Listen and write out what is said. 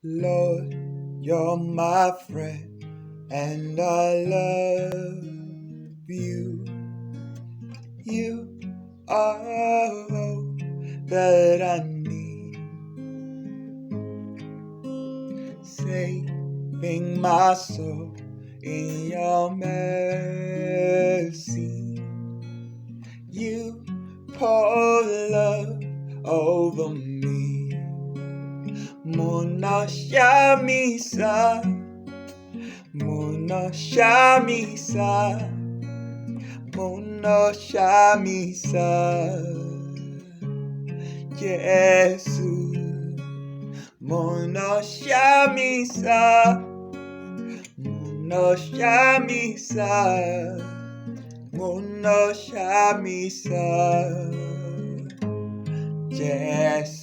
Lord, you're my friend, and I love you. You are all that I need, saving my soul in your mercy. You pour love over me. Munoshamisa, Munoshamisa, Munoshamisa. Jesus, Munoshamisa, Munoshamisa, Munoshamisa. Jesus.